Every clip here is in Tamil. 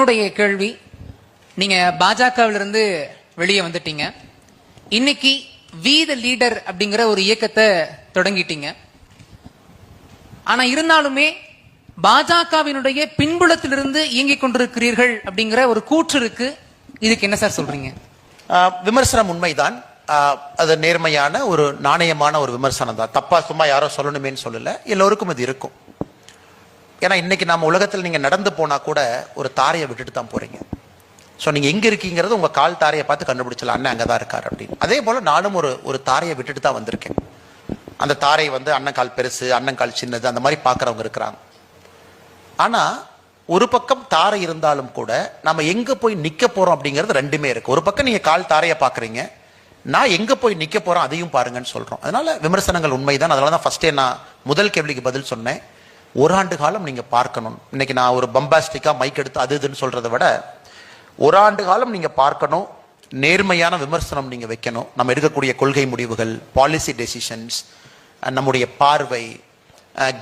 என்னுடைய கேள்வி, நீங்க பாஜகவிலிருந்து வெளியே வந்துட்டீங்க, இன்னைக்கு வி த லீடர் அப்படிங்கிற ஒரு இயக்கத்தை தொடங்கிட்டீங்க. ஆனா இருந்தாலுமே பாஜகவினுடைய பின்புலத்திலிருந்து இயங்கிக் கொண்டிருக்கிறீர்கள் அப்படிங்கிற ஒரு கூற்று இருக்கு. இதுக்கு என்ன சார் சொல்றீங்க? விமர்சனம் உண்மைதான். அது நேர்மையான ஒரு நாணயமான ஒரு விமர்சனம் தான். தப்பா சும்மா யாரோ சொல்லணுமேன்னு சொல்லல, எல்லோருக்கும் அது இருக்கும். ஏன்னா இன்னைக்கு நம்ம உலகத்தில் நீங்க நடந்து போனா கூட ஒரு தாரையை விட்டுட்டு தான் போறீங்க. ஸோ நீங்க எங்க இருக்கீங்கிறது உங்க கால் தாரையை பார்த்து கண்டுபிடிச்சலாம், அண்ணன் அங்கதான் இருக்காரு அப்படின்னு. அதே போல நானும் ஒரு தாரையை விட்டுட்டு தான் வந்திருக்கேன். அந்த தாரை அண்ணன் கால் பெருசு, அண்ணன் கால் சின்னது, அந்த மாதிரி பாக்குறவங்க இருக்கிறாங்க. ஆனா ஒரு பக்கம் தாரை இருந்தாலும் கூட நம்ம எங்க போய் நிக்க போறோம் அப்படிங்கிறது ரெண்டுமே இருக்கு. ஒரு பக்கம் நீங்க கால் தாரையை பாக்குறீங்க, நான் எங்க போய் நிக்க போறோம் அதையும் பாருங்கன்னு சொல்றோம். அதனால விமர்சனங்கள் உண்மைதான். அதனாலதான் ஃபர்ஸ்டே நான் முதல் கேள்விக்கு பதில் சொன்னேன், ஒரு ஆண்டு காலம் நீங்க பார்க்கணும். இன்னைக்கு நான் ஒரு பம்பாஸ்டிக்கா மைக் எடுத்து அது இதுன்னு சொல்றதை விட ஒரு ஆண்டு காலம் நீங்க பார்க்கணும், நேர்மையான விமர்சனம் நீங்க வைக்கணும். நம்ம எடுக்கக்கூடிய கொள்கை முடிவுகள், பாலிசி டெசிஷன்ஸ், நம்முடைய பார்வை,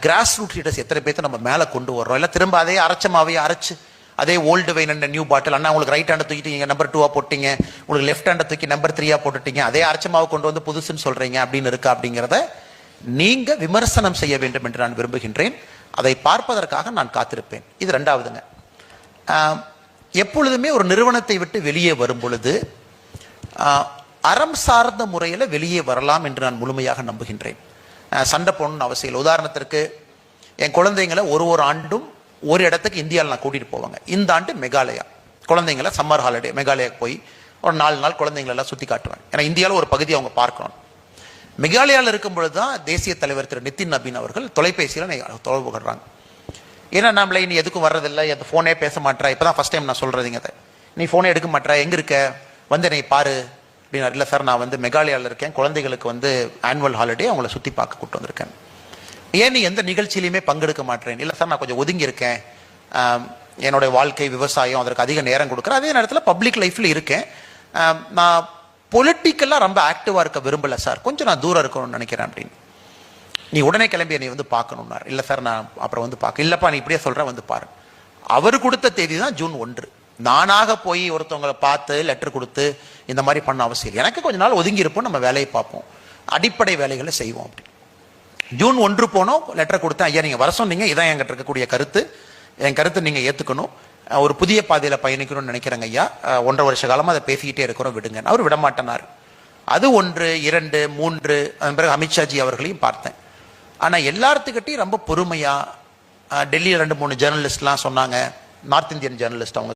கிராஸ் ரூட் லீடர்ஸ் எத்தனை பேர்த்த நம்ம மேலே கொண்டு வர்றோம். இல்லை திரும்ப அதே அரைச்சமாவே அரைச்சு அதே old wine and new bottle, அண்ணா உங்களுக்கு ரைட் ஹேண்டை தூக்கிட்டு நீங்கள் நம்பர் 2 போட்டீங்க, உங்களுக்கு லெஃப்ட் ஹேண்டை தூக்கி நம்பர் 3 போட்டுட்டீங்க, அதே அரைச்சமாவை கொண்டு வந்து புதுசுன்னு சொல்றீங்க அப்படின்னு இருக்கா அப்படிங்கிறத நீங்க விமர்சனம் செய்ய வேண்டும் என்று நான் விரும்புகின்றேன். அதை பார்ப்பதற்காக நான் காத்திருப்பேன். இது ரெண்டாவதுங்க. எப்பொழுதுமே ஒரு நிறுவனத்தை விட்டு வெளியே வரும் பொழுது அறம் சார்ந்த முறையில் வெளியே வரலாம் என்று நான் முழுமையாக நம்புகின்றேன். சண்டை போடணும்னு அவசியம் இல்லை. உதாரணத்திற்கு என் குழந்தைங்களை ஒரு ஆண்டும் ஒரு இடத்துக்கு இந்தியாவில் நான் கூட்டிட்டு போவாங்க. இந்த ஆண்டு மெகாலயா குழந்தைங்களை சம்மர் ஹாலிடே மெகாலயாவுக்கு போய் ஒரு 4 நாள் குழந்தைங்களை எல்லாம் சுற்றி காட்டுவேன். ஏன்னா இந்தியாவில் ஒரு பகுதி அவங்க பார்க்கணும். மெகாலயாவில் இருக்கும் பொழுது தான் தேசிய தலைவர் திரு நிதின் நபீன் அவர்கள் தொலைபேசியில் தொடர்பு கொள்றாங்க. ஏன்னா நம்மள நீ எதுக்கும் வர்றதில்லை, அந்த ஃபோனே பேச மாட்டா, இப்போதான் ஃபர்ஸ்ட் டைம் நான் சொல்றதுங்க, நீ ஃபோனே எடுக்க மாட்டா, எங்க இருக்க வந்து என்னை பாரு அப்படின்னா. இல்லை சார், நான் மெகாலயாவில் இருக்கேன், குழந்தைகளுக்கு ஆனுவல் ஹாலிடே அவங்கள சுற்றி பார்க்க கூப்பிட்டு வந்திருக்கேன். ஏன் நீ எந்த நிகழ்ச்சியிலுமே பங்கெடுக்க மாட்டேன்? இல்லை சார், நான் கொஞ்சம் ஒதுங்கி இருக்கேன், என்னோட வாழ்க்கை விவசாயம், அதற்கு அதிக நேரம் கொடுக்குறேன், அதே நேரத்தில் பப்ளிக் லைஃப்ல இருக்கேன், நான் பொலிட்டிக்கலாக ரொம்ப ஆக்டிவா இருக்க விரும்பல சார், கொஞ்சம் நான் தூரம் இருக்கணும்னு நினைக்கிறேன் அப்படின்னு. நீ உடனே கிளம்பி நீ பார்க்கணும்னார். இல்லை சார், நான் அப்புறம் பார்க்க. இல்லப்பா, நீ இப்படியே சொல்ற பாரு. அவர் கொடுத்த தேதி தான் ஜூன் 1. நானாக போய் ஒருத்தவங்களை பார்த்து லெட்டர் கொடுத்து இந்த மாதிரி பண்ண அவசியம் இல்லை. எனக்கு கொஞ்ச நாள் ஒதுங்கி இருப்போம், நம்ம வேலையை பார்ப்போம், அடிப்படை வேலைகளை செய்வோம் அப்படி. ஜூன் 1 போனோம், லெட்டர் கொடுத்தேன், ஐயா நீங்க வர சொன்னீங்க, இதான் என்கிட்ட இருக்கக்கூடிய கருத்து, என் கருத்தை நீங்க ஏத்துக்கணும், ஒரு புதிய பாதையில பயணிக்கணும்னு நினைக்கிறேங்க ஐயா, 1.5 வருஷ காலமா அதை பேசிக்கிட்டே இருக்கிறோம், விடுங்க. அவர் விட மாட்டேனார். அது 1, 2, 3, அதன் பிறகு அமித்ஷாஜி அவர்களையும் பார்த்தேன். ஆனா எல்லாத்துக்கிட்டையும் ரொம்ப பொறுமையா, டெல்லியில் 2-3 ஜேர்னலிஸ்ட்லாம் சொன்னாங்க, நார்த் இந்தியன் ஜேர்னலிஸ்ட், அவங்க